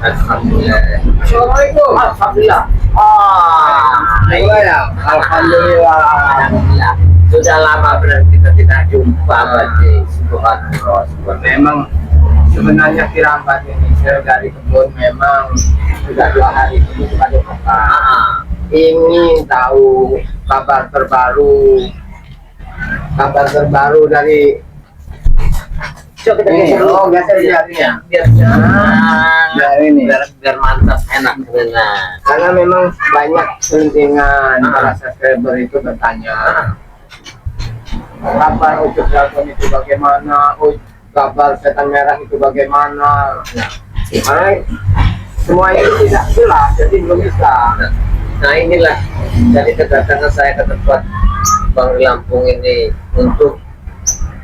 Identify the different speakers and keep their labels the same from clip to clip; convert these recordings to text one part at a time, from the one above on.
Speaker 1: Alhamdulillah.
Speaker 2: Assalamualaikum.
Speaker 1: Alhamdulillah.
Speaker 2: Ya. Alhamdulillah.
Speaker 1: Alhamdulillah. Sudah lama benar kita tidak jumpa lagi. Subhanallah.
Speaker 2: Memang sebenarnya Kirambat ini saya dari kebun memang sudah 2 hari ini pada Mekah. Ingin tahu kabar terbaru dari
Speaker 1: Coba kita
Speaker 2: ini.
Speaker 1: dulu.
Speaker 2: Oh, nggak saya lihatnya.
Speaker 1: Biar
Speaker 2: ini.
Speaker 1: biar mantap enak benar.
Speaker 2: Karena memang banyak selentingan para subscriber itu bertanya kabar Ucup Dragon itu bagaimana, kabar Setan Merah itu bagaimana. Karena semua itu tidak jelas, jadi belum bisa.
Speaker 1: Nah inilah jadi kedatangan saya ke tempat Bang Lampung ini untuk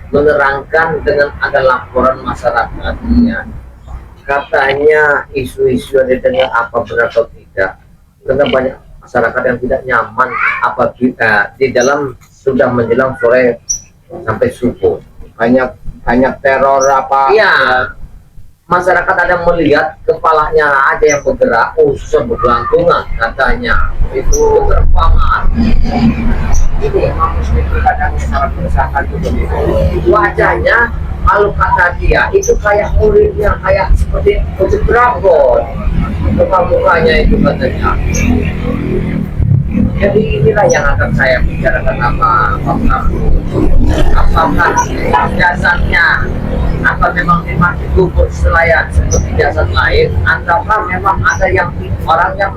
Speaker 1: menerangkan dengan ada laporan masyarakatnya. Katanya isu-isu yang didengar apa benar atau tidak, karena banyak masyarakat yang tidak nyaman apabila di dalam sudah menjelang sore sampai subuh
Speaker 2: Banyak teror apa.
Speaker 1: iya, masyarakat ada melihat kepalanya aja yang bergerak, usus bergelantungan katanya itu terpangan.
Speaker 2: Itu memang muslim itu kadang sangat meresahkan itu.
Speaker 1: Wajahnya kalau kata dia itu kayak muridnya kayak seperti Ucup Dragon, muka-mukanya itu katanya. Jadi inilah yang akan saya bicarakan apakah jasadnya apa memang dikubur selayan seperti jasad lain, ataukah memang ada yang orang yang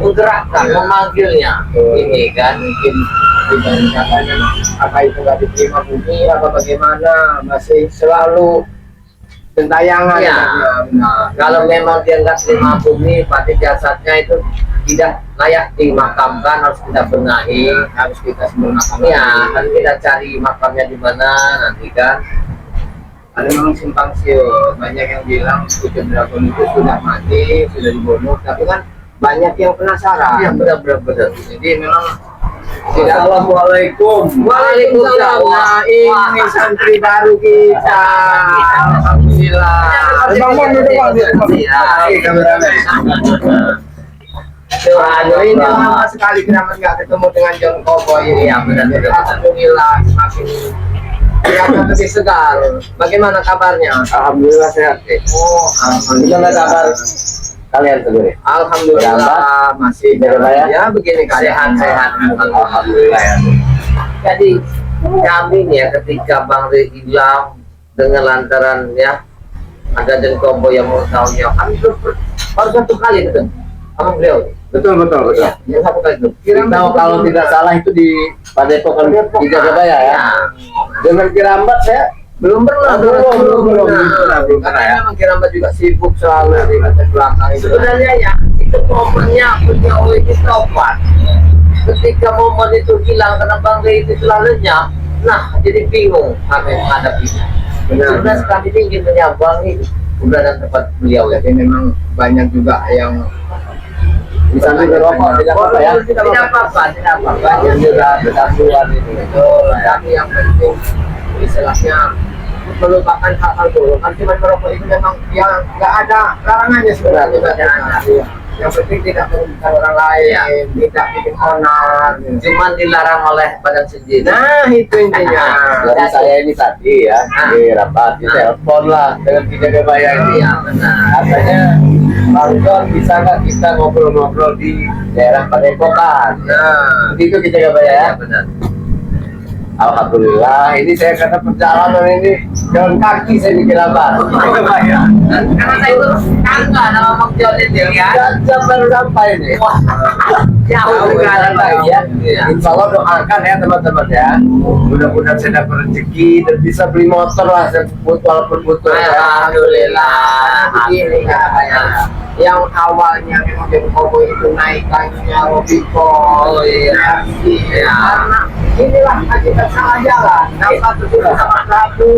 Speaker 1: menggerakkan, memanggilnya. Ini kan
Speaker 2: Mungkin katanya apa itu nggak diterima bumi apa bagaimana, masih selalu gentayangan.
Speaker 1: ya.
Speaker 2: Nah,
Speaker 1: Kalau memang dia nggak terima bumi, berarti jasadnya itu tidak layak dimakamkan, harus kita benahi,
Speaker 2: harus kita sempurnakan.
Speaker 1: ya kan kita cari makamnya di mana nanti kan.
Speaker 2: Ada memang simpang siur, banyak yang bilang Ucup Dragon itu sudah mati, sudah dibunuh, tapi kan banyak yang penasaran.
Speaker 1: Iya benar.
Speaker 2: Jadi memang Assalamualaikum.
Speaker 1: Waalaikumsalam.
Speaker 2: Nah, ini santri baru kita. Alhamdulillah.
Speaker 1: Bangun dulu, Bang.
Speaker 2: Makasih, kameramen. Aduh, ini lama sekali kita nggak ketemu dengan John Cowboy ini.
Speaker 1: Iya, benar.
Speaker 2: Alhamdulillah, semakin kelihatan lebih segar. Bagaimana kabarnya?
Speaker 3: Alhamdulillah sehat.
Speaker 2: Oh,
Speaker 3: Gimana kabar kalian sendiri?
Speaker 2: Alhamdulillah masih
Speaker 3: Jaga ya?
Speaker 2: ya begini
Speaker 1: Sehat.
Speaker 3: Alhamdulillah ya.
Speaker 1: Jadi kami nih ya ketika Bang Ri hilang dengan lantaran ya ada John Cowboy yang mau tahunya, kami baru 1 kali itu sama beliau.
Speaker 3: Betul.
Speaker 1: Iya, yang 1 kali itu.
Speaker 3: Kita kalau tidak salah itu di Padepokan di Jagabaya ya. Dengan Kirambat saya
Speaker 2: belum pernah.
Speaker 3: Belum.
Speaker 2: Karena memang Kirambat juga sibuk selalu di belakang itu.
Speaker 1: Sebenarnya ya itu momennya beliau itu tobat. Ketika momen itu hilang karena Bang Ri itu telah lenyap, nah jadi bingung kami menghadapinya. Sebenarnya kami ingin menyambangi keberadaan tempat beliau ya.
Speaker 2: Jadi memang banyak juga yang
Speaker 3: bisa rokok tidak apa-apa ya.
Speaker 1: Tidak apa-apa.
Speaker 2: banyak juga berdakwaan ini. Betul. Tapi yang penting istilahnya melupakan hal-hal buruk. Kan cuma merokok itu memang yang nggak ada larangannya sebenarnya. Yang penting tidak merugikan orang lain, tidak bikin onar.
Speaker 1: Cuman dilarang oleh badan sendiri.
Speaker 2: Nah itu intinya.
Speaker 3: Jadi saya ini tadi ya di rapat, di telepon lah dengan Ki Jagabaya ini.
Speaker 1: Iya benar.
Speaker 3: Katanya Bang John bisa nggak kita ngobrol-ngobrol di daerah Padepokan?
Speaker 2: Nah,
Speaker 3: Begitu Ki Jagabaya ya.
Speaker 1: Iya benar.
Speaker 3: Alhamdulillah, ini saya kata perjalanan ini jalan kaki saya di Kirambat. Jagabaya.
Speaker 1: Karena saya itu tangga nama Bang John itu ya.
Speaker 3: Jam baru sampai nih.
Speaker 1: Wah, jauh sekali ya.
Speaker 3: Insya Allah doakan ya teman-teman ya. Mudah-mudahan saya dapat rezeki dan bisa beli motor lah walaupun butuh.
Speaker 1: Alhamdulillah.
Speaker 2: begini ya. Yang awalnya memang jadi Cowboy itu naikannya Robiko.
Speaker 1: Oh iya.
Speaker 2: Karena inilah kita salah jalan. Dapat sudah sama satu,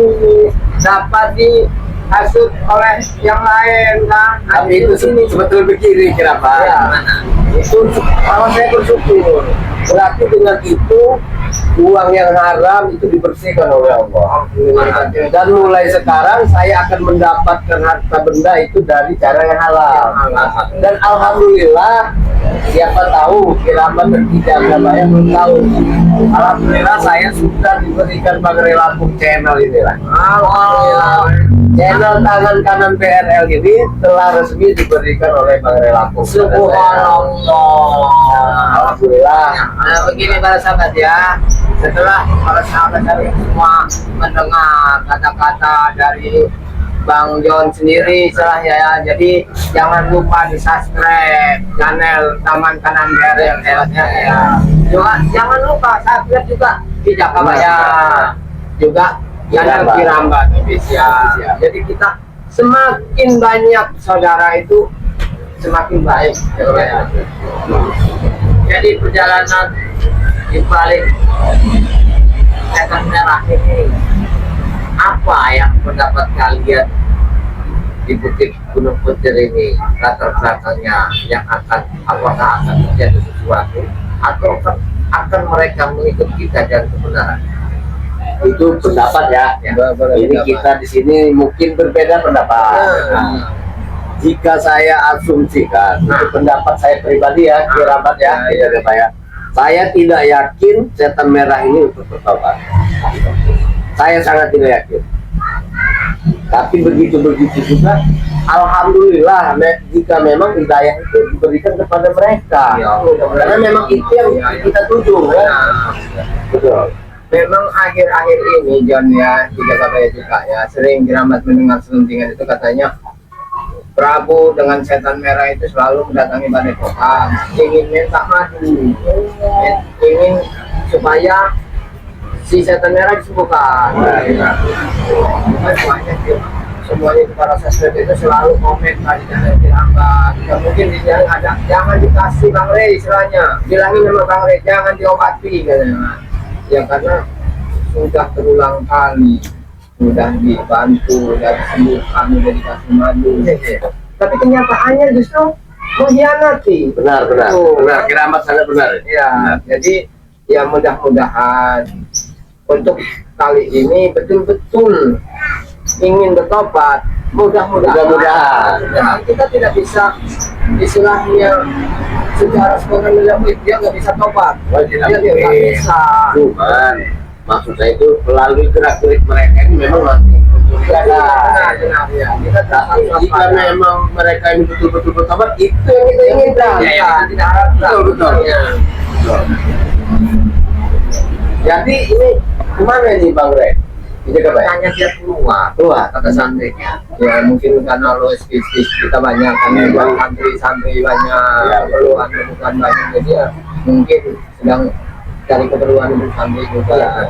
Speaker 2: dapat dihasut oleh yang lain kan.
Speaker 3: Tapi itu sebetulnya begini kenapa?
Speaker 2: Ya.
Speaker 1: Mana?
Speaker 3: Itu kalau saya bersyukur berarti dengan itu uang yang haram itu dibersihkan oleh Allah. Dan mulai sekarang saya akan mendapatkan harta benda itu dari cara yang halal. Dan alhamdulillah, siapa tahu Kiramat dan tidak namanya belum tahu. Alhamdulillah saya sudah diberikan Bangre Lampung channel inilah. Channel tangan kanan PRL ini telah resmi diberikan oleh Bangre Lampung.
Speaker 2: Subhanallah.
Speaker 3: Alhamdulillah.
Speaker 2: Nah, begini para sahabat ya, setelah para sahabat dari semua mendengar kata-kata dari Bang John sendiri istilahnya ya, jadi jangan lupa di subscribe channel Taman Kanan PRL ya. Juga jangan lupa subscribe juga di Jakabaya, juga channel Kiramat Official. Jadi kita semakin banyak saudara itu semakin baik ya.
Speaker 1: Jadi perjalanan di balik setan merah ini, apa yang pendapat kalian di Bukit Gunung Petir ini, latar belakangnya yang apakah akan terjadi sesuatu atau akan mereka mengikut kita dan kebenaran?
Speaker 3: Itu pendapat ya. Ini kita di sini mungkin berbeda pendapat. Jika saya asumsikan, itu pendapat saya pribadi ya, Kiramat ya, saya tidak yakin setan merah ini untuk bertobat. Saya sangat tidak yakin. Tapi begitu juga, alhamdulillah jika memang hidayah itu diberikan kepada mereka. Karena memang itu yang kita tuju ya. Betul.
Speaker 2: Memang akhir-akhir ini John ya, di Jakabaya juga ya, sering Kiramat mendengar selentingan itu katanya Prabu dengan setan merah itu selalu mendatangi padepokan, ingin minta madu, ingin supaya si setan merah disembuhkan. Semuanya itu para sesat itu selalu komen tadi dari Kiramat. Ya mungkin di jalan ada, jangan dikasih Bang Rey istilahnya, bilangin sama Bang Rey jangan diobati katanya. Ya karena sudah berulang kali sudah dibantu dan disembuhkan, sudah dikasih madu, tapi kenyataannya justru mengkhianati.
Speaker 3: Benar, Kiramat sangat benar.
Speaker 2: Ya, jadi ya mudah-mudahan untuk kali ini betul-betul ingin bertobat. Mudah-mudahan. Kita tidak bisa istilahnya secara spontan dia nggak bisa tobat. Dia nggak bisa.
Speaker 3: Cuman maksud saya itu melalui gerak-gerik mereka ini memang masih
Speaker 2: Benar, ya.
Speaker 3: jika memang mereka ini betul-betul bertobat, itu yang kita inginkan.
Speaker 2: Ya, tidak harapkan.
Speaker 3: Betul. Jadi ini kemana nih Bang Rey?
Speaker 1: Tanya dia keluar kata santrinya.
Speaker 2: Ya mungkin karena lo kita banyak kan, santri banyak, keperluan bukan banyak, jadi ya mungkin sedang cari keperluan untuk santri juga.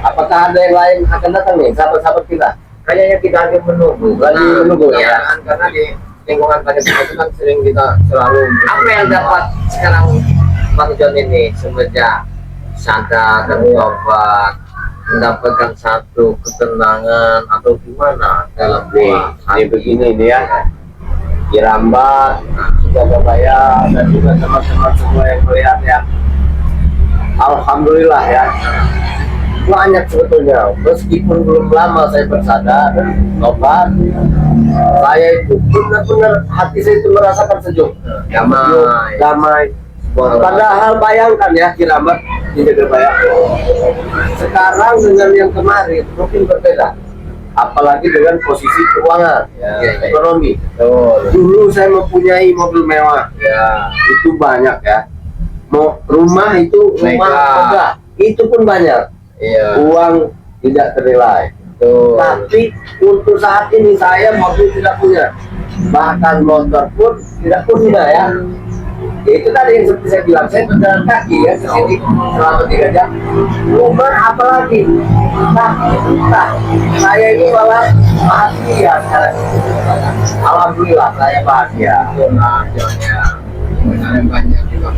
Speaker 3: Apakah ada yang lain akan datang nih, sahabat-sahabat kita?
Speaker 2: Kayaknya kita lagi menunggu,
Speaker 3: ya.
Speaker 2: Karena di lingkungan padepokan itu kan sering kita selalu.
Speaker 1: Apa yang dapat sekarang Bang John ini semenjak sadar dan tobat, mendapatkan satu ketenangan atau gimana dalam buah
Speaker 3: ini begini nih ya, Kiramat, Jakabaya dan juga teman-teman semua yang melihat ya, alhamdulillah ya, banyak sebetulnya. Meskipun belum lama saya bersadar tobat, saya itu benar-benar hati saya itu merasakan sejuk, damai. Padahal bayangkan ya, Kiramat di Jakabaya sekarang dengan yang kemarin mungkin berbeda, apalagi dengan posisi keuangan ekonomi. Dulu saya mempunyai mobil mewah, itu banyak ya, mau rumah itu megah, itu pun banyak, uang tidak ternilai. Tapi untuk saat ini saya mobil tidak punya, bahkan motor pun tidak punya ya. Ya itu tadi yang seperti saya bilang, saya berjalan kaki ya ke sini selama 3 jam. Rumah apalagi? Nah, saya ini malah bahagia sekarang. Alhamdulillah saya bahagia.
Speaker 2: Banyak juga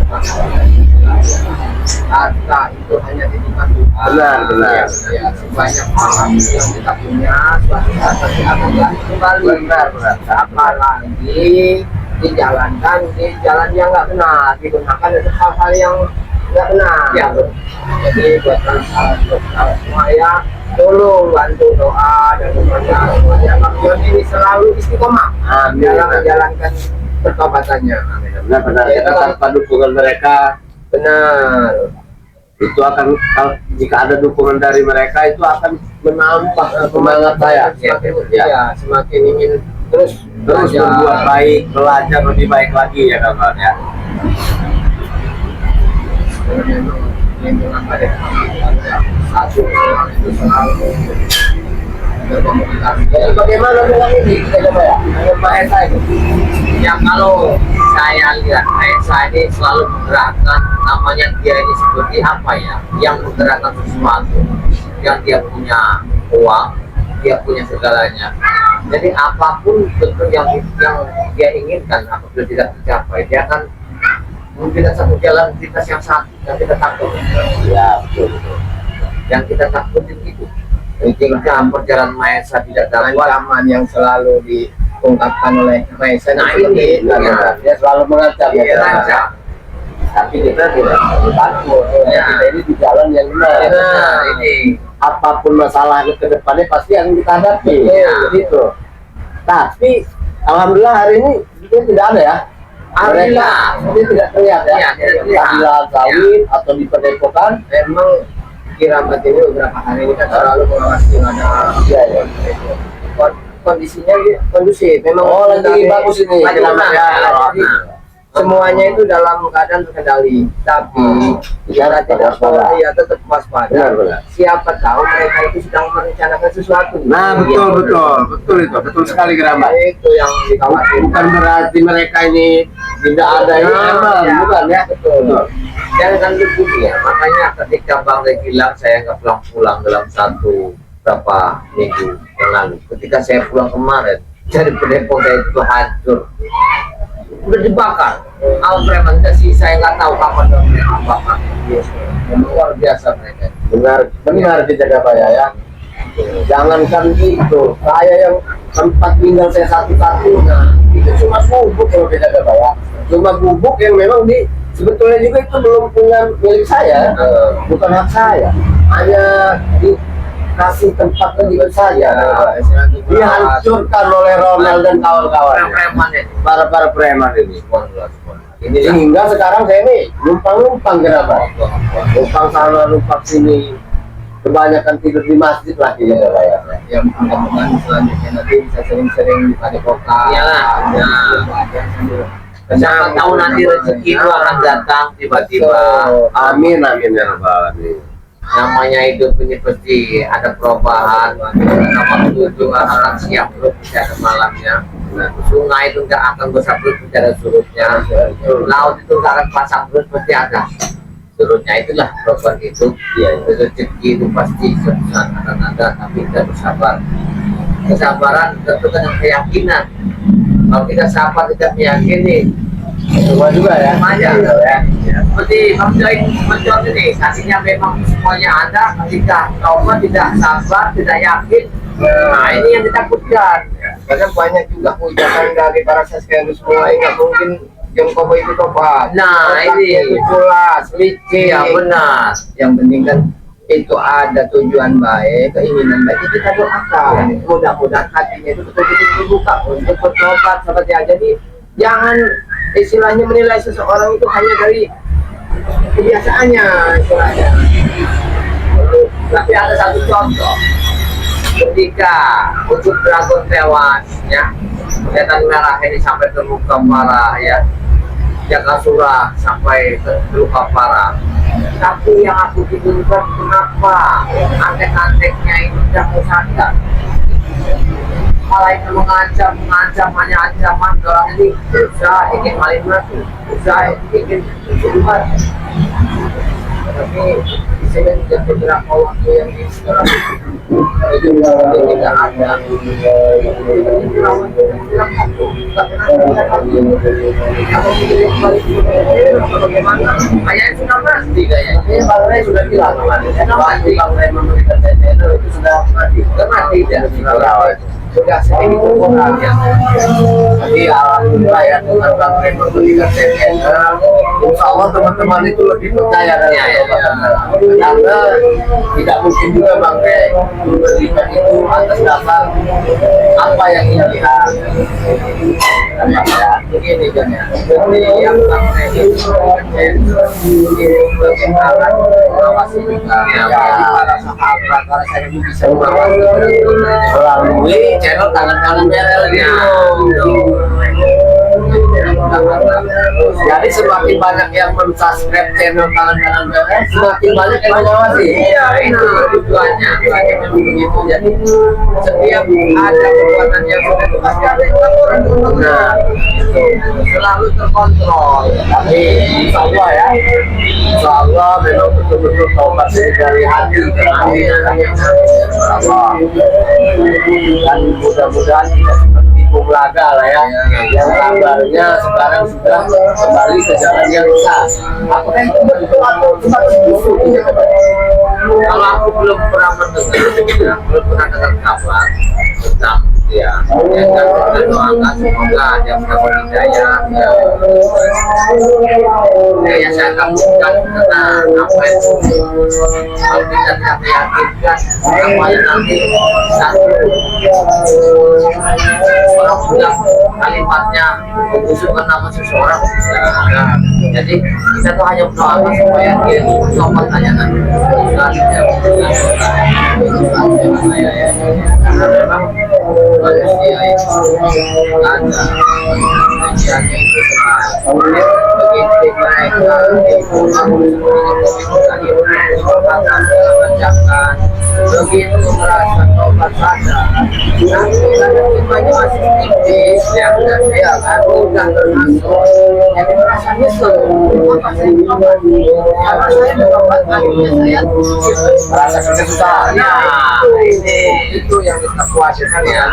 Speaker 2: harta itu hanya titipan Tuhan.
Speaker 3: Benar.
Speaker 2: Ya, sebanyak malam yang kita punya, suatu saat pasti akan kembali.
Speaker 3: Benar.
Speaker 2: Apalagi dijalankan di jalan yang nggak benar, digunakan untuk hal-hal yang nggak benar.
Speaker 1: Ya,
Speaker 2: Jadi buat semua ya, tolong bantu doa dan semuanya supaya Bang John ini selalu istiqomah
Speaker 3: Amin.
Speaker 2: dalam menjalankan pertobatannya.
Speaker 3: Benar-benar
Speaker 2: Ya,
Speaker 3: kita tanpa dukungan mereka
Speaker 2: benar.
Speaker 3: itu akan, jika ada dukungan dari mereka itu akan menambah semangat saya.
Speaker 2: Semakin
Speaker 3: Ya.
Speaker 2: semakin ingin terus
Speaker 3: Terus
Speaker 2: belajar.
Speaker 3: berbuat baik, belajar lebih baik lagi ya kawan ya.
Speaker 2: Memang ada satu orang itu selalu berkomunikasi.
Speaker 3: Jadi bagaimana dengan ini kita coba ya, dengan Pak Esa itu?
Speaker 1: ya kalau saya lihat saya ini selalu menggerakkan, namanya dia ini seperti apa ya, yang menggerakkan sesuatu, yang dia punya uang, dia punya segalanya. Jadi apapun bentuk yang dia inginkan, apabila tidak tercapai, dia akan memberikan satu jalan lintas yang satu yang kita takut.
Speaker 3: Ya betul.
Speaker 1: Yang kita takutin itu. Jika perjalanan Maesa tidak dapat,
Speaker 2: Ancaman yang selalu diungkapkan oleh Maesa.
Speaker 1: Nah, ini,
Speaker 3: Benar, dia selalu mengancam ya.
Speaker 1: dia rancang.
Speaker 3: Tapi kita tidak takut.
Speaker 1: Ya.
Speaker 3: Kita ini di jalan yang benar.
Speaker 1: Nah, ini
Speaker 3: Apapun masalah ke depannya pasti akan kita hadapi.
Speaker 1: Iya.
Speaker 3: Gitu. Tapi alhamdulillah hari ini kita tidak ada ya.
Speaker 1: Alhamdulillah.
Speaker 3: Mereka, ini tidak terlihat ya.
Speaker 1: Iya, tidak terlihat.
Speaker 3: Di lahan sawit atau di padepokan.
Speaker 2: Memang Kiramat ini beberapa hari ini kan selalu mengawasi ada
Speaker 3: Iya, iya.
Speaker 2: kondisinya kondusif. Memang
Speaker 3: Oh, lagi
Speaker 2: dari-
Speaker 3: bagus ini.
Speaker 1: Lagi
Speaker 3: Kiramat
Speaker 1: tenang,
Speaker 3: ya.
Speaker 1: lagi
Speaker 3: Nah.
Speaker 2: semuanya itu dalam keadaan terkendali. Tapi kita tidak
Speaker 3: waspada.
Speaker 2: ya tetap waspada.
Speaker 3: Benar.
Speaker 2: Siapa tahu mereka itu sedang merencanakan sesuatu.
Speaker 3: Nah, betul itu, sekali Kiramat.
Speaker 2: Itu yang dikhawatirkan.
Speaker 3: Bukan berarti mereka ini tidak ada yang aman,
Speaker 2: Ya,
Speaker 3: bukan ya?
Speaker 2: betul.
Speaker 1: jangan begitu ya. Makanya ketika Bang Rey bilang saya nggak pulang dalam berapa minggu yang lalu. Ketika saya pulang kemarin, jadi pendepok saya itu hancur, udah dibakar. Al preman sih saya nggak tahu kapan mereka bakar. Luar biasa mereka.
Speaker 3: Benar dijaga Pak ya. Jangankan itu, saya yang tempat tinggal saya satu-satunya itu cuma gubuk yang dijaga Pak ya. Cuma gubuk yang memang sebetulnya juga itu belum punya milik saya, bukan hak saya. Hanya dikasih tempat milik saya. Dihancurkan oleh Ronald dan kawan-kawan.
Speaker 1: Preman ini.
Speaker 3: Para preman ini.
Speaker 1: Ini
Speaker 3: Sehingga sekarang saya ini numpang kenapa? Numpang sana, numpang sini. Kebanyakan tidur di masjid lagi ya saya.
Speaker 2: Yang mudah-mudahan selanjutnya nanti bisa sering-sering di padepokan.
Speaker 1: Iyalah, ya. Siapa tahu nanti rezeki itu akan datang tiba-tiba.
Speaker 3: Amin ya rabbal alamin.
Speaker 1: Namanya hidup ini pasti ada perubahan. Nama itu akan siap terus ada malamnya. Sungai itu nggak akan besar terus ada surutnya. Laut itu nggak akan pasang terus pasti ada surutnya. Itulah perubahan itu.
Speaker 3: Iya.
Speaker 1: Rezeki itu pasti suatu saat akan ada, tapi kita bersabar. Kesabaran tentu dengan keyakinan. Kalau kita sabar tidak meyakini,
Speaker 3: Semua juga ya.
Speaker 1: semuanya
Speaker 3: Ya.
Speaker 1: seperti Bang Joy menjual ini, kasihnya memang semuanya ada, ketika trauma tidak sabar, tidak yakin, nah ini yang ditakutkan.
Speaker 2: Karena banyak juga ucapan dari para saskia semua nggak mungkin yang kobo itu tobat.
Speaker 1: Nah,
Speaker 2: Otaknya
Speaker 1: ini.
Speaker 2: itu pulas, licin.
Speaker 1: Iya benar.
Speaker 2: Yang penting kan itu ada tujuan baik, keinginan baik, itu kita doakan. Mudah-mudahan hatinya itu betul-betul terbuka untuk bertobat seperti ya. Jadi jangan istilahnya menilai seseorang itu hanya dari kebiasaannya istilahnya.
Speaker 1: Tapi ada satu contoh, ketika Ucup Dragon tewas, ya, setan merah ini sampai terluka parah, ya, Jakasura sampai terluka parah. Tapi yang aku bingung kenapa antek-anteknya itu tidak mau sadar, malah itu mengancam hanya ancaman orang ini usaha ingin maling mati, usaha ingin keluar. Tapi di sini ada beberapa waktu yang di sekarang itu tidak ada. Bagaimana? Kayaknya sudah mati kayaknya.
Speaker 3: Ini Bang Rey sudah bilang kemarin ya, waktu Bang Rey memberikan channel itu sudah mati.
Speaker 1: Sudah mati ya.
Speaker 2: sudah sedikit berkurang ya.
Speaker 3: Jadi alhamdulillah ya dengan Bang Rem memberikan channel, insya Allah teman-teman itu lebih percaya dengan karena tidak mungkin juga Bang Rem memberikan itu atas dasar apa yang ia lihat.
Speaker 2: Begini kan ya, jadi yang sampai itu ini bagaimana mengawasi juga jadi para sahabat, para saya bisa mengawasi
Speaker 3: Melalui channel tangan-tangan channelnya. Jadi semakin banyak yang mensubscribe channel tangan-tangan channel, semakin banyak yang mengawasi.
Speaker 2: Iya, itu tujuannya begitu. Jadi setiap ada perbuatan yang sudah itu pasti ada yang laporan.
Speaker 3: Nah,
Speaker 2: Itu selalu terkontrol.
Speaker 3: tapi insya Allah ya, insya Allah memang betul-betul taubat dari hati ke hati. Insya Allah. Dan mudah-mudahan tidak seperti Bung Laga lah ya, yang kabarnya sekarang sudah kembali ke jalan yang sah. Apakah itu betul atau cuma isu?
Speaker 1: Kalau aku belum pernah mendengar, belum pernah dengar kabar tentang dia. Dan kita doakan semoga dia mendapat hidayah. Ya saya takutkan karena apa itu kalau kita tidak meyakinkan apa yang nanti satu orang bilang kalimatnya membusukkan nama seseorang. Nah, jadi kita tuh hanya berdoa supaya dia tobat aja nanti. Karena memang manusia itu ada manusianya itu begitu mereka itu mengerjakan begitu merasa tobat sadar nanti karena imannya masih tipis ya kan udah termasuk jadi merasa nyesel apa saya tobat karena saya tobat akhirnya saya
Speaker 3: Merasa kesusahan.
Speaker 1: ya
Speaker 2: itu yang kita puaskan ya.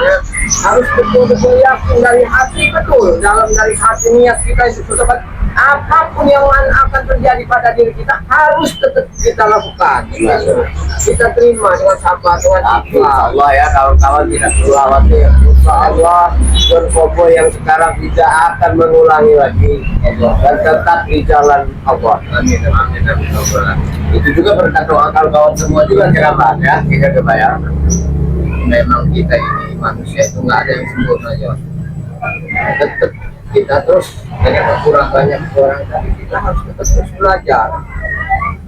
Speaker 2: Harus betul-betul yakin dari hati, betul dalam dari hati niat kita itu betul, apapun yang akan terjadi pada diri kita harus tetap kita lakukan. Kita terima dengan sabar, dengan
Speaker 3: Tapi
Speaker 2: ikhlas.
Speaker 3: insya Allah ya kawan-kawan tidak perlu khawatir. Insya Allah Don Bobo yang sekarang tidak akan mengulangi lagi dan tetap di jalan Allah.
Speaker 1: amin amin amin amin.
Speaker 3: Itu juga berkat doa kawan-kawan semua juga kiraman ya, tidak kebayang.
Speaker 1: Memang kita ini manusia itu nggak ada yang sempurna aja. Tetap kita terus banyak kurang tapi kita harus tetap terus belajar.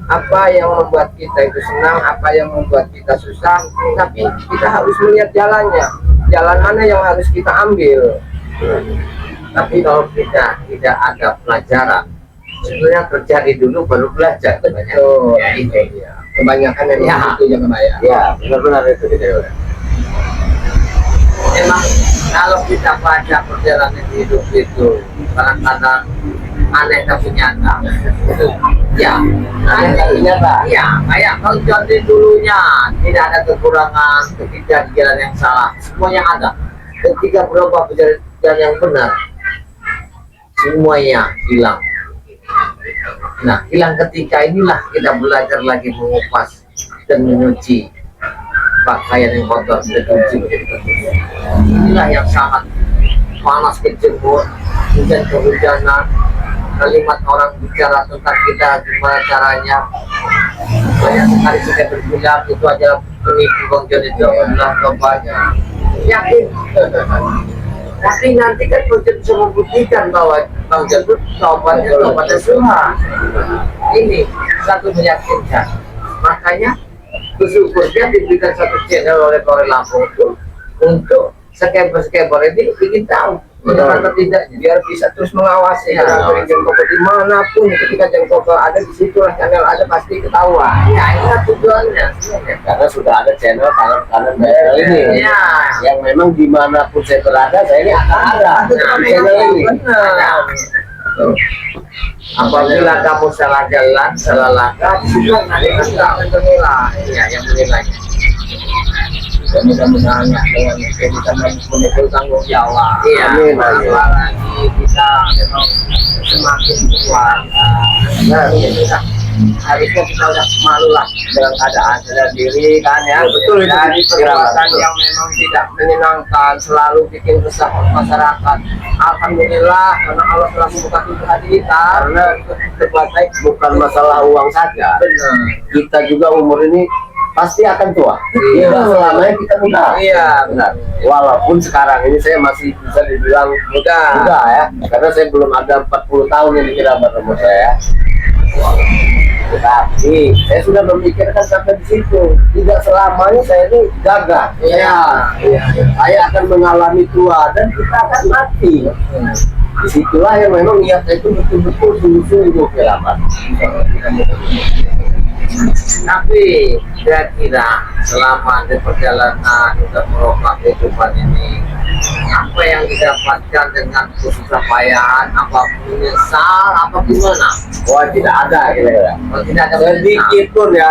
Speaker 1: Apa yang membuat kita itu senang, apa yang membuat kita susah, tapi kita harus melihat jalannya, jalan mana yang harus kita ambil. Tapi kalau kita tidak ada pelajaran, sebenarnya terjadi dulu baru belajar.
Speaker 2: Betul.
Speaker 1: Ya, itu dia.
Speaker 2: Kebanyakan yang
Speaker 1: Ya.
Speaker 2: itu yang kebayang.
Speaker 3: Ya, benar-benar itu kita.
Speaker 1: Memang kalau kita baca perjalanan hidup itu kadang-kadang aneh tapi nyata. Ya,
Speaker 3: Aneh tapi nyata.
Speaker 1: Ya, kayak kalau jadi dulunya tidak ada kekurangan ketika di jalan yang salah, semuanya ada. Ketika berubah ke jalan yang benar, semuanya hilang. Nah, hilang ketika inilah kita belajar lagi mengupas dan menyuci pakaian yang kotor dan suci menjadi bersih. Inilah yang sangat panas kejemur, hujan kehujanan, kalimat orang bicara tentang kita gimana caranya. Banyak sekali sudah berbilang itu aja penipu Bang John itu adalah banyak. Yakin. Tapi nanti kan Bang John bisa membuktikan bahwa Bang John itu tobatnya semua. Ini satu meyakinkan. Makanya bersyukurnya diberikan satu channel oleh Korel Lampung itu untuk scammer ini ingin tahu benar atau tidak,
Speaker 2: Biar bisa terus mengawasi
Speaker 1: Ya.
Speaker 2: Jengkoko dimanapun, ketika Jengkoko ada di situlah channel ada pasti ketahuan.
Speaker 1: ya inilah tujuannya sebenarnya.
Speaker 3: Karena sudah ada channel tangan-tangan channel ini.
Speaker 1: Ya.
Speaker 3: Yang memang dimanapun saya berada, saya ini akan ada channel ini.
Speaker 2: Benar.
Speaker 1: Apabila kamu salah jalan, salah langkah,
Speaker 2: Sudah nanti kita akan menilai.
Speaker 1: ya yang menilainya.
Speaker 2: Dan mudah-mudahan ya, dengan kita memiliki tanggung jawab.
Speaker 1: Iya.
Speaker 3: Amin.
Speaker 2: Apalagi kita memang semakin kuat. Nah, kita harusnya kita udah malu lah dengan keadaan sadar diri kan ya.
Speaker 3: Betul itu.
Speaker 2: Dari perbuatan
Speaker 3: Betul.
Speaker 2: yang memang tidak menyenangkan, selalu bikin resah masyarakat. Alhamdulillah karena Allah telah membuka pintu hati kita
Speaker 3: Karena
Speaker 2: berbuat baik.
Speaker 3: bukan masalah uang saja,
Speaker 2: Benar.
Speaker 3: kita juga umur ini pasti akan tua.
Speaker 2: Iya.
Speaker 3: Tidak selamanya kita muda.
Speaker 2: Iya benar.
Speaker 3: Walaupun sekarang ini saya masih bisa dibilang
Speaker 2: Mudah.
Speaker 3: muda ya, karena saya belum ada 40 tahun yang dikirakan umur saya. Tetapi saya sudah memikirkan sampai di situ. Tidak selamanya saya ini gagah.
Speaker 2: Iya.
Speaker 3: Saya akan mengalami tua dan kita akan mati. Disitulah yang memang niat saya itu betul-betul sungguh-sungguh kelamat.
Speaker 1: Tapi kira-kira selama di perjalanan untuk merubah kehidupan ini, apa yang didapatkan dengan kesusahpayaan, apa menyesal, apa gimana?
Speaker 3: Wah, tidak ada kira-kira.
Speaker 1: Kalau tidak ada
Speaker 3: Sedikit pun ya,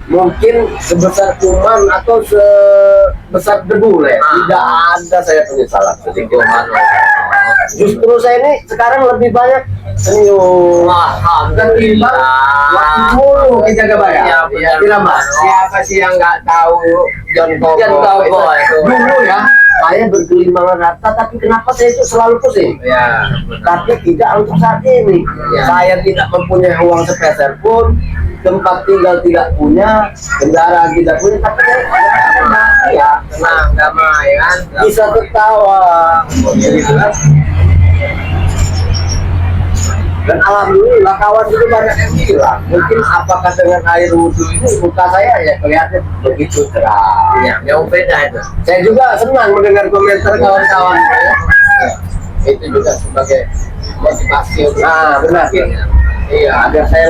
Speaker 3: mungkin sebesar kuman atau sebesar debu lah ya. Tidak ada saya penyesalan sedikit. Justru saya ini sekarang lebih banyak senyum. Ketimbang waktu mulu kita gak bayar.
Speaker 1: Iya, benar.
Speaker 3: Tidak mas.
Speaker 2: Siapa sih yang nggak tahu John Kobo?
Speaker 1: John Kobo itu.
Speaker 3: Dulu ya, saya bergelimbangan rata, tapi kenapa saya itu selalu pusing?
Speaker 1: Ya,
Speaker 3: Tapi tidak untuk saat ini.
Speaker 1: Ya.
Speaker 3: Saya tidak mempunyai uang sepeser pun, tempat tinggal tidak punya, kendaraan tidak punya, tapi ya
Speaker 1: tenang, damai kan?
Speaker 3: bisa tertawa. Gitu kan. Dan alhamdulillah kawan itu banyak yang bilang, mungkin apakah dengan air wudhu ini muka saya ya kelihatan begitu cerah.
Speaker 1: Ya, yang beda itu.
Speaker 3: Saya juga senang mendengar komentar kawan-kawan saya.
Speaker 2: Itu juga sebagai motivasi untuk
Speaker 3: Benar. Iya, agar saya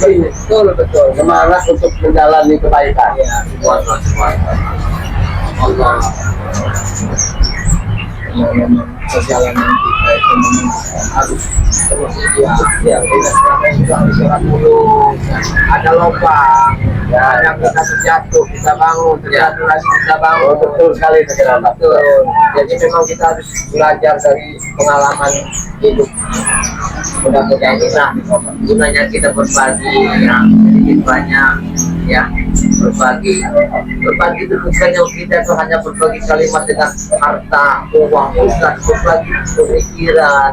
Speaker 3: lebih betul semangat untuk menjalani kebaikan.
Speaker 2: ya
Speaker 1: Semua.
Speaker 2: Allah perjalanan kita itu memang harus terus
Speaker 3: Ya,
Speaker 2: istirahat dulu, ada lubang, ada kita terjatuh, kita bangun, terjatuh lagi kita bangun.
Speaker 3: Oh, betul sekali segera
Speaker 2: Betul. Jadi memang kita harus belajar dari pengalaman hidup. Mudah-mudahan kita
Speaker 1: Gunanya kita berbagi, ya, sedikit banyak, ya, berbagi itu bukannya kita itu hanya berbagi kalimat dengan harta, uang, bukan berbagi pemikiran,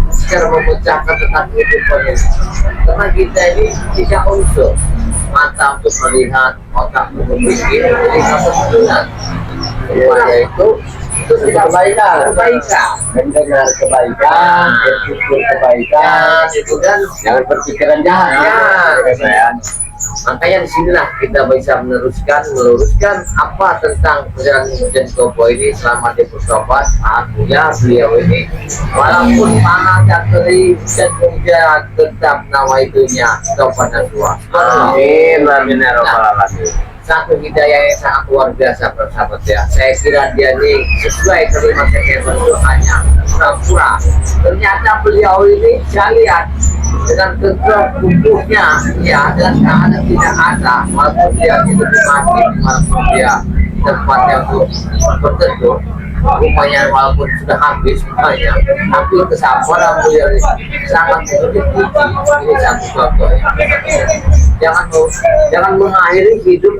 Speaker 1: secara memecahkan tentang kehidupan ini. Karena kita ini tiga unsur, mata untuk melihat, otak untuk berpikir, telinga untuk mendengar.
Speaker 3: Semuanya itu kebaikan, mendengar kebaikan, berpikir kebaikan,
Speaker 1: Itu kan
Speaker 3: jangan berpikiran jahat.
Speaker 1: Ya.
Speaker 3: Kata saya.
Speaker 1: makanya disinilah kita bisa meluruskan apa tentang perjalanan John Kobo ini selama di bertobat. Alhamdulillah beliau ini walaupun panas dan terik dan hujan tetap nawaitunya tobat nasuha.
Speaker 3: Amin, amin ya rabbal alamin.
Speaker 1: Satu hidayah yang sangat luar biasa bersahabat ya. Saya kira dia ini sesuai kalimat yang berdoanya pura-pura. Ternyata beliau ini saya lihat dengan kekeh tubuhnya, ya, dan keadaan tidak ada, walaupun dia hidup mati, walaupun dia tempat yang berteduh, rupanya walaupun sudah habis semuanya, tapi kesabaran beliau ini sangat dipuji. Ini satu contoh ya. Jangan mengakhiri hidup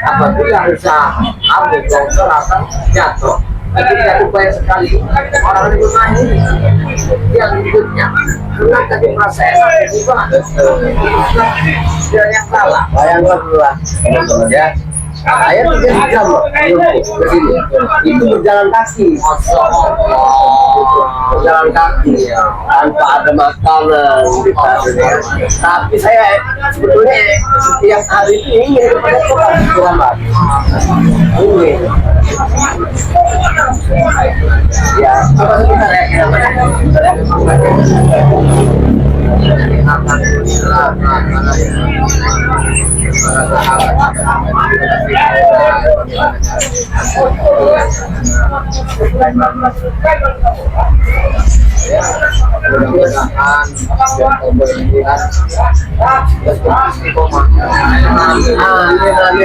Speaker 1: apabila usaha kamu longsor atau jatuh. Tapi tidak banyak sekali orang yang mengakhiri yang hidupnya. Karena tadi merasa enak juga. Dia yang salah.
Speaker 3: Bayangkanlah teman-teman ya, saya 3 jam loh ke sini, itu berjalan kaki,
Speaker 1: Masya Allah.
Speaker 3: berjalan kaki ya, tanpa ada makanan di tasnya. Tapi saya sebetulnya setiap hari ini ingin kepada Tuhan selamat, ingin. Ya, coba sebentar ya.
Speaker 1: Alhamdulillah.
Speaker 2: mudah-mudahan John Kobo ini kan istiqomah.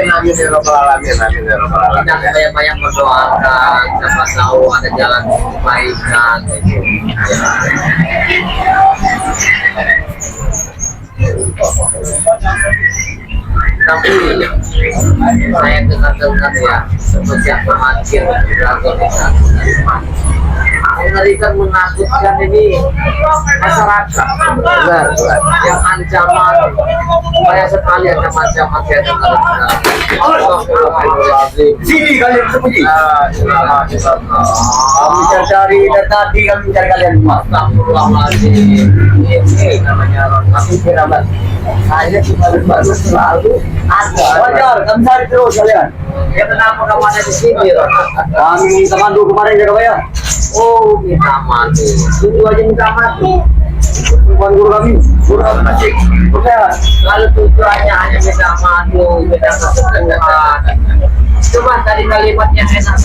Speaker 3: Amin ya rabbal alamin, amin ya rabbal alamin.
Speaker 1: Kita banyak-banyak berdoakan, siapa tahu ada jalan kebaikan gitu. Tapi saya dengar ya, semenjak kematian Dragon itu mengerikan, menakutkan ini masyarakat. Benar, yang ancaman banyak sekali ancaman-ancaman saya dengar.
Speaker 3: Sini kalian sembunyi. Kami cari dari tadi, kami cari kalian semua.
Speaker 1: Astagfirullahaladzim. Ini namanya
Speaker 3: Kami kira mas, saya cuma baru selalu ada. Wajar, kami cari terus kalian.
Speaker 1: ya kenapa kamu ada di sini?
Speaker 3: Kami minta mandu kemarin jaga bayar.
Speaker 1: Oh, minta mati.
Speaker 3: Itu aja minta mati. Bukan guru kami masih. Udah.
Speaker 1: Kalau tujuannya hanya minta madu, minta kesenangan. Coba tadi kalimatnya enak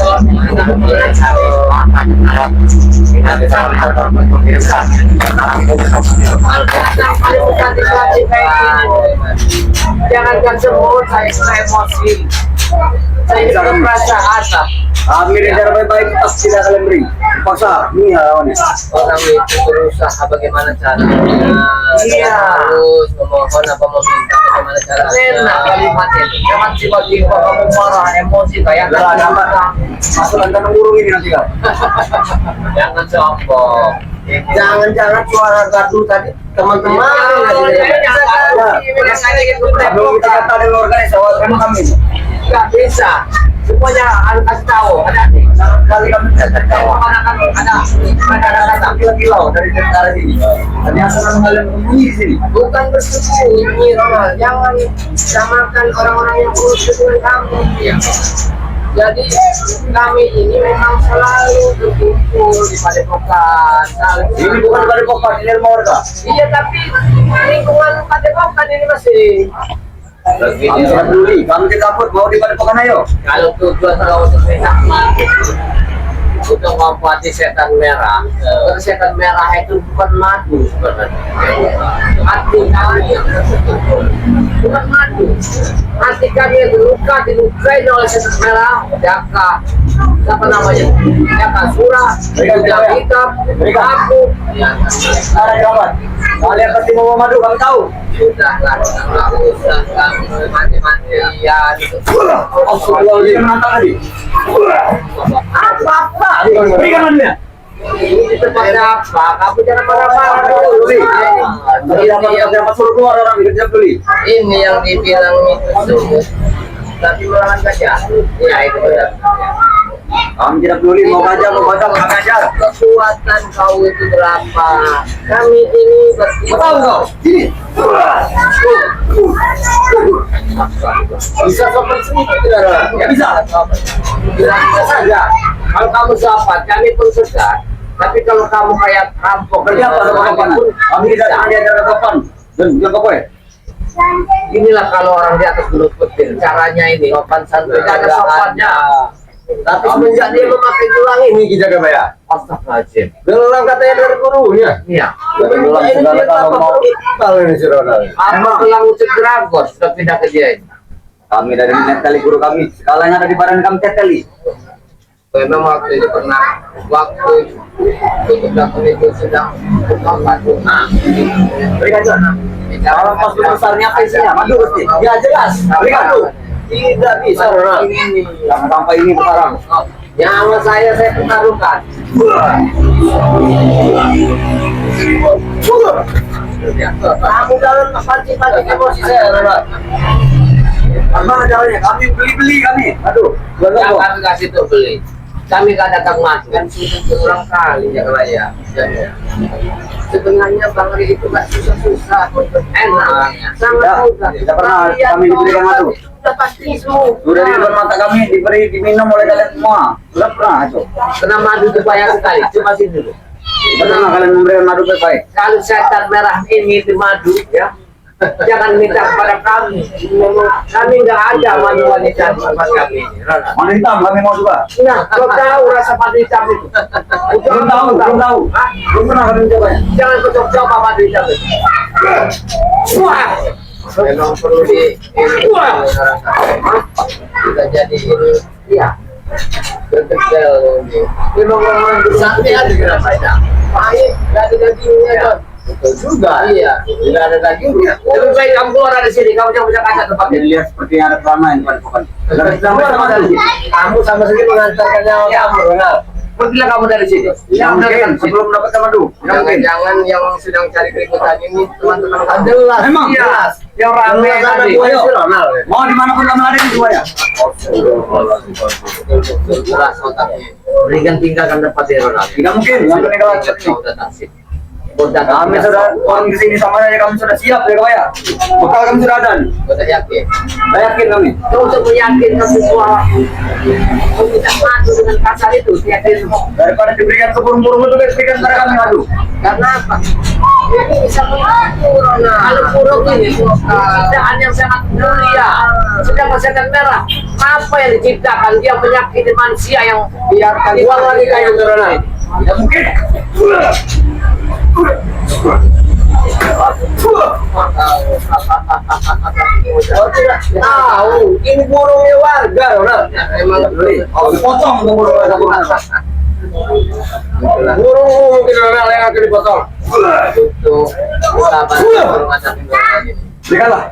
Speaker 1: jangan semut, saya emosi. Saya juga merasa asap.
Speaker 3: Kami rencana baik-baik tetap tidak kalian beri. Paksa, ini lawannya.
Speaker 1: Orang itu berusaha bagaimana caranya.
Speaker 2: Iya.
Speaker 1: Harus memohon apa meminta bagaimana caranya. Enak kalimatnya. Jangan tiba-tiba kamu marah, emosi kayak
Speaker 3: Udah, dapat. Masuk dan urung ini nanti kan.
Speaker 1: jangan sombong.
Speaker 2: Jangan-jangan suara gaduh tadi teman-teman.
Speaker 3: Belum kita kata dengan organisasi awal kami.
Speaker 1: Nggak bisa. Semuanya harus kasih tahu. Ada nih.
Speaker 3: Kali kami tidak tahu.
Speaker 1: Ada
Speaker 3: Kilau dari tentara sini. Ternyata kalian berbunyi di sini.
Speaker 1: bukan bersembunyi, Ronald. Jangan samakan orang-orang yang berusaha dengan kamu. Ya. Jadi kami ini memang selalu berkumpul di Padepokan.
Speaker 3: Ini bukan dari Popan, ini rumah warga.
Speaker 1: Iya, tapi lingkungan Padepokan ini masih.
Speaker 3: Kami tidak peduli, kami tidak takut mau di Pokan ayo.
Speaker 1: Kalau tujuan kau untuk enak mati, untuk mengobati setan merah. Karena setan merah itu bukan madu sebenarnya. Madu namanya, bukan madu. Hati kami yang dilukai oleh setan merah, jaka, apa namanya? Jaka surah, kujang hitam, aku. Ya,
Speaker 3: Sekarang kawan, kalian pasti mau madu, kami tahu.
Speaker 1: sudahlah, nggak usah kamu mati-matian.
Speaker 3: Dia menantang tadi.
Speaker 1: Apa-apa?
Speaker 3: Berikan madunya.
Speaker 1: Ini tempat apa? Kamu jangan marah-marah dulu.
Speaker 3: Tidak dapat suruh keluar orang tidak beli.
Speaker 1: Ini yang dibilang itu semut, tapi malahan saja. Ya itu benar.
Speaker 3: Kami tidak peduli mau gajah mau baca mau ngajar.
Speaker 1: Kekuatan kau itu berapa? Kami ini
Speaker 3: Tahu kau? Sini.
Speaker 1: bisa sopan sedikit tidak?
Speaker 3: Ya bisa.
Speaker 1: Bilang saja. Kalau kamu sopan, kami pun segar. Tapi kalau kamu kayak rampok,
Speaker 3: Kerja apa sama kapan? Kami tidak akan diajar ke kapan. Dan yang kau
Speaker 1: inilah kalau orang di atas gunung petir, caranya ini sopan santun, tidak ada sopannya. Tapi semenjak dia memakai gelang ini,
Speaker 3: kita ke bayar.
Speaker 1: astagfirullahaladzim.
Speaker 3: Gelang katanya dari gurunya.
Speaker 1: Iya.
Speaker 3: Gelang segala kalau mau kalau ini si Ronald.
Speaker 1: Apa gelang ucap Dragon sudah pindah ke dia ini?
Speaker 3: Kami dari Netali guru kami. Skalanya ada di badan kami Netali.
Speaker 1: Memang waktu itu pernah waktu Dragon itu sedang bertobat. Nah,
Speaker 3: Berikan sana. Kalau pas besarnya apa isinya? Madu pasti. Ya jelas. Berikan tuh. Tidak bisa Ronald.
Speaker 1: ini.
Speaker 3: Jangan sampai ini sekarang.
Speaker 1: Nyawa saya pertaruhkan. Kamu dalam pancing-pancing emosi saya, Ronald.
Speaker 3: Bagaimana caranya? Kami beli-beli kami. Aduh,
Speaker 1: Yang kami kasih tuh beli. Kami gak datang mati kan sudah berulang kali ya kalau ya. Sebenarnya Bang Ri itu gak susah-susah untuk enak, sangat mudah.
Speaker 3: Tidak pernah kami diberikan madu.
Speaker 1: Sudah pasti semua.
Speaker 3: Sudah di depan mata kami diberi diminum oleh kalian semua. Sudah pernah itu.
Speaker 1: Kena madu itu banyak sekali. Coba sini dulu.
Speaker 3: Pernah kalian memberikan madu baik-baik.
Speaker 1: Kalau setan merah ini itu madu ya, jangan minta kepada kami. Kami nggak ada madu wanita di tempat kami. Ronald.
Speaker 3: Mana hitam kami mau juga.
Speaker 1: Nah, kau tahu rasa madu hitam itu?
Speaker 3: Belum tahu, belum tahu.
Speaker 1: Hah?
Speaker 3: Belum pernah kami mencobanya.
Speaker 1: Jangan kau coba madu hitam itu. Wah, memang perlu di ini. Kita jadi ini, iya. Berkecil ini. Memang orang bersakti ada berapa banyak. Baik, dari dagingnya Don.
Speaker 3: Betul juga.
Speaker 2: Iya.
Speaker 3: Tidak ada dagingnya.
Speaker 2: Lebih baik kamu keluar dari sini, kamu jangan bisa kaca tempatnya.
Speaker 4: Dilihat seperti yang ada keramaian bukan bukan.
Speaker 3: Keluar dari sini. Kamu sama sekali mengantarkan nyawa kamu, Ronald.
Speaker 2: Pergilah kamu dari sini.
Speaker 4: Yang mungkin sebelum dapat madu.
Speaker 2: Jangan yang sedang cari keributan ini teman-teman kamu.
Speaker 3: Jelas.
Speaker 4: Memang.
Speaker 3: Jelas.
Speaker 2: Yang rame
Speaker 3: Jelas ada
Speaker 2: tadi.
Speaker 3: buaya si Ronald.
Speaker 4: Mau dimanapun kamu ada di ya.
Speaker 2: Jelas otaknya. Berikan tinggalkan tempat di Ronald.
Speaker 4: Tidak mungkin. Yang peninggalan seperti ini.
Speaker 2: Udah nasib. Udah
Speaker 4: Kami sudah orang di sini sama saja kamu sudah siap ya Kak ya. Bekal kami sudah ada.
Speaker 2: Udah yakin.
Speaker 4: Saya yakin kami.
Speaker 2: Kau untuk meyakinkan sesuatu. Kau tidak maju dengan kasar itu, yakin.
Speaker 4: Daripada diberikan ke burung-burung itu berikan pada kami madu.
Speaker 2: Karena apa? Ini bisa mengaku, Rona. Kalau burung ini ciptaan yang sangat mulia, sedang masyarakat merah. Apa yang diciptakan? Dia menyakiti manusia yang biarkan.
Speaker 3: Uang lagi kayak gitu, Ronald.
Speaker 4: Tidak mungkin.
Speaker 3: Oh tidak tahu. Ini burungnya warga, Ronald.
Speaker 2: Emang
Speaker 4: Oh, dipotong untuk burung ada burung.
Speaker 3: Burung mungkin Ronald yang akan dipotong.
Speaker 2: butuh sabar burung anak ini.
Speaker 4: Berikanlah.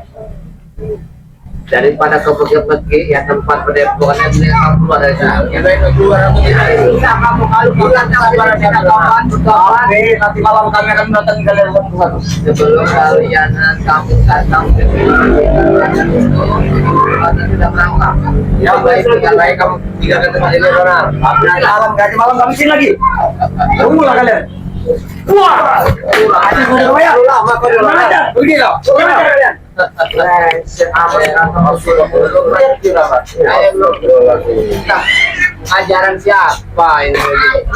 Speaker 2: Daripada kau pergi ya tempat pendepokannya beliau kamu keluar dari sana. Ya baik keluar aku bisa kamu kalau pulang keluar dari kawan kawan.
Speaker 4: Oke, nanti malam kami akan mendatangi kalian satu-satu.
Speaker 2: Sebelum kalian kamu datang ke sini sudah berangkat. Ya baik yang baik kamu tinggalkan tempat ini Ronald.
Speaker 4: Nanti malam kami sini lagi. Tunggulah kalian. Wah, ada burung ya.
Speaker 3: Lama kau Ronald.
Speaker 4: Pergi kau. Kemana kalian?
Speaker 2: Ajaran siapa ini?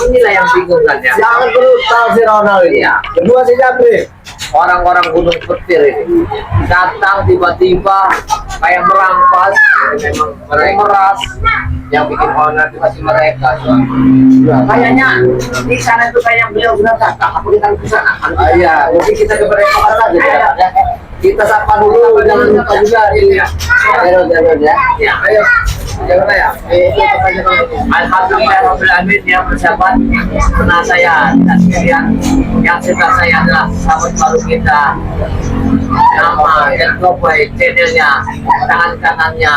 Speaker 2: Inilah yang bingung kan ya.
Speaker 3: Jangan brutal si Ronald ini.
Speaker 2: Iya.
Speaker 3: Kedua si Jabri.
Speaker 2: Orang-orang gunung petir ini datang tiba-tiba kayak merampas, memang memeras, yang bikin honor itu masih mereka. Kayaknya di sana itu kayak beliau benar datang. Apa kita ke sana?
Speaker 3: Iya, mungkin kita ke mereka saja. Ya. Kita sapa dulu, jangan lupa juga ini ya. Jangan ya.
Speaker 2: Ya.
Speaker 3: Ayo, jangan ya.
Speaker 2: Alhamdulillah yang bersahabat pernah saya dan sekalian yang sebelah saya adalah sahabat baru kita, nama dan Kopai channelnya, tangan kanannya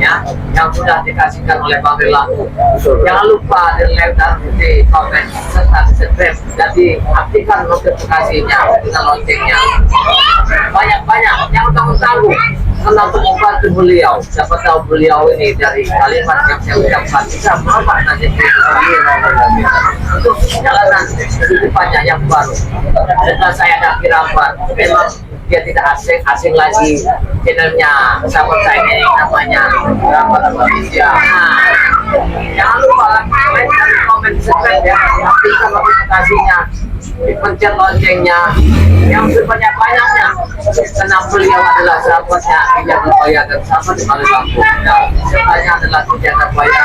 Speaker 2: ya, yang sudah dikasihkan oleh Bang Rilaku. Jangan lupa di like dan di komen serta di subscribe. Jadi aktifkan notifikasinya dengan loncengnya. Banyak-banyak yang tanggung-tanggung karena untuk membantu beliau. Siapa tahu beliau ini dari kalimat yang saya ucapkan bisa merubah nanti untuk jalanan kehidupannya yang baru. Setelah saya ada kirapan, memang dia tidak asing lagi channelnya sahabat saya ini namanya Rapat Malaysia. Jangan lupa like dan komen subscribe ya, aktifkan notifikasinya, dipencet loncengnya yang sebanyak-banyaknya karena beliau adalah sahabatnya Bijak Buaya dan sahabat di Bali Lampung. Dan sertanya adalah Bijak Buaya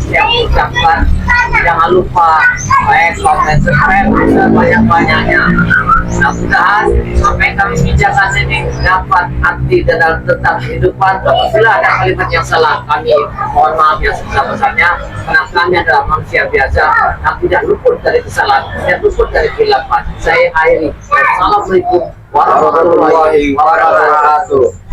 Speaker 2: yang mengucapkan jangan lupa like, komen, subscribe sebanyak-banyaknya. Mudah-mudahan sampai kami bijakan ini dapat arti dan tetap kehidupan. Apabila ada kalimat yang salah, kami mohon maaf yang sebesar-besarnya karena kami adalah manusia biasa yang tidak luput dari kesalahan, tidak luput dari kesilapan. Saya akhiri. Assalamualaikum warahmatullahi wabarakatuh.